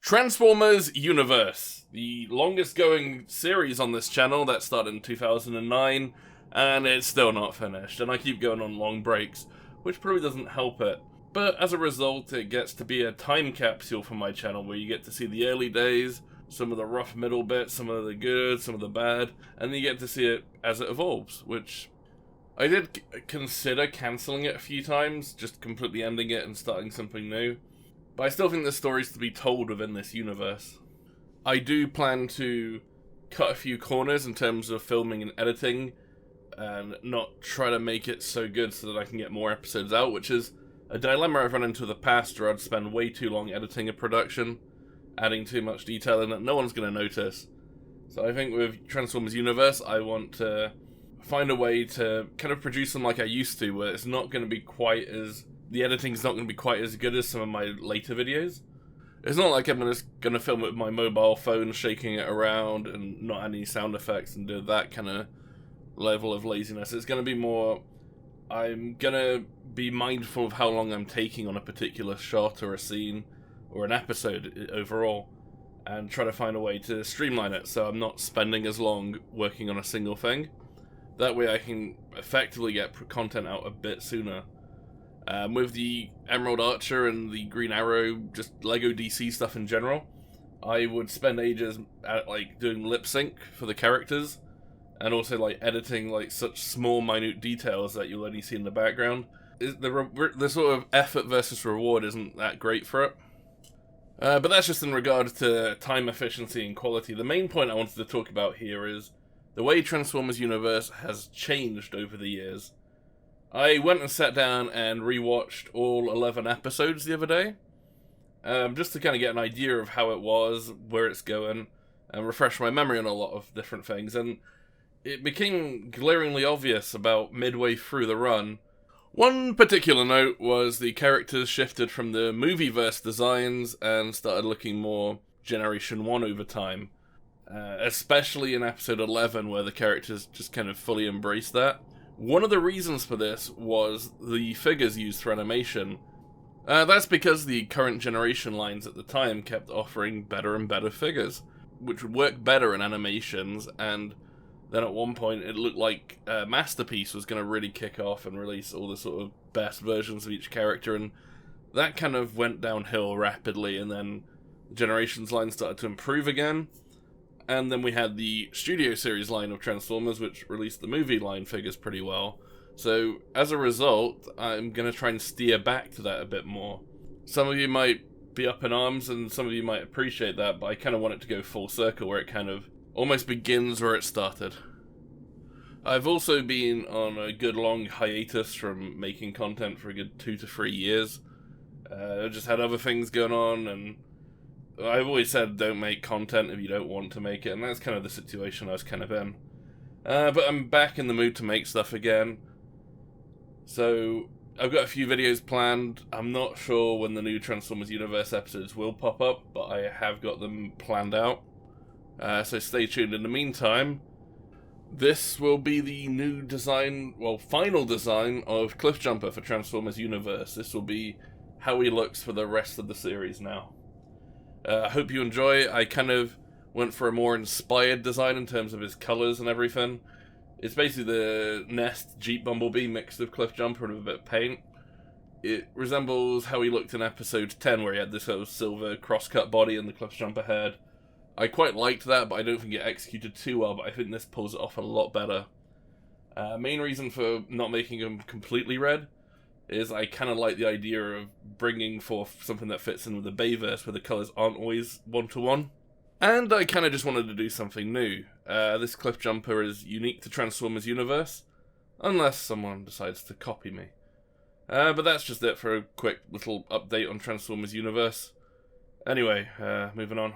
Transformers Universe, the longest going series on this channel that started in 2009, and it's still not finished, and I keep going on long breaks, which probably doesn't help it. But as a result, it gets to be a time capsule for my channel, where you get to see the early days, some of the rough middle bits, some of the good, some of the bad, and you get to see it as it evolves, which I did consider cancelling it a few times, just completely ending it and starting something new. But I still think there's stories to be told within this universe. I do plan to cut a few corners in terms of filming and editing, and not try to make it so good so that I can get more episodes out, which is a dilemma I've run into in the past, where I'd spend way too long editing a production, adding too much detail in that no one's going to notice. So I think with Transformers Universe, I want to find a way to kind of produce them like I used to, where it's not going to be quite as... the editing's not going to be quite as good as some of my later videos. It's not like I'm just going to film it with my mobile phone, shaking it around, and not add any sound effects and do that kind of level of laziness. It's going to be more... I'm going to be mindful of how long I'm taking on a particular shot or a scene or an episode overall, and try to find a way to streamline it so I'm not spending as long working on a single thing. That way I can effectively get content out a bit sooner. With the Emerald Archer and the Green Arrow, just Lego DC stuff in general, I would spend ages at, doing lip sync for the characters, and also editing such small minute details that you'll only see in the background. The sort of effort versus reward isn't that great for it. But that's just in regard to time efficiency and quality. The main point I wanted to talk about here is the way Transformers Universe has changed over the years. I went and sat down and rewatched all 11 episodes the other day, just to kind of get an idea of how it was, where it's going, and refresh my memory on a lot of different things. And it became glaringly obvious about midway through the run. One particular note was the characters shifted from the movieverse designs and started looking more Generation 1 over time. Especially in episode 11, where the characters just kind of fully embraced that. One of the reasons for this was the figures used for animation. That's because the current generation lines at the time kept offering better and better figures, which would work better in animations, and then at one point it looked like Masterpiece was going to really kick off and release all the sort of best versions of each character, and that kind of went downhill rapidly, and then the Generations line started to improve again. And then we had the Studio Series line of Transformers, which released the movie line figures pretty well. So, as a result, I'm going to try and steer back to that a bit more. Some of you might be up in arms, and some of you might appreciate that, but I kind of want it to go full circle, where it kind of almost begins where it started. I've also been on a good long hiatus from making content for a good 2 to 3 years. I just had other things going on, and I've always said don't make content if you don't want to make it, and that's kind of the situation I was kind of in. But I'm back in the mood to make stuff again. So, I've got a few videos planned. I'm not sure when the new Transformers Universe episodes will pop up, but I have got them planned out. So stay tuned. In the meantime, this will be the new design, final design of Cliffjumper for Transformers Universe. This will be how he looks for the rest of the series now. I hope you enjoy. I kind of went for a more inspired design in terms of his colours and everything. It's basically the Nest Jeep Bumblebee mixed with Cliffjumper and with a bit of paint. It resembles how he looked in episode 10, where he had this sort of silver cross-cut body and the Cliffjumper head. I quite liked that, but I don't think it executed too well, but I think this pulls it off a lot better. Main reason for not making him completely red is I kind of like the idea of bringing forth something that fits in with the Bayverse, where the colours aren't always one-to-one. And I kind of just wanted to do something new. This Cliffjumper is unique to Transformers Universe, unless someone decides to copy me. But that's just it for a quick little update on Transformers Universe. Anyway, moving on.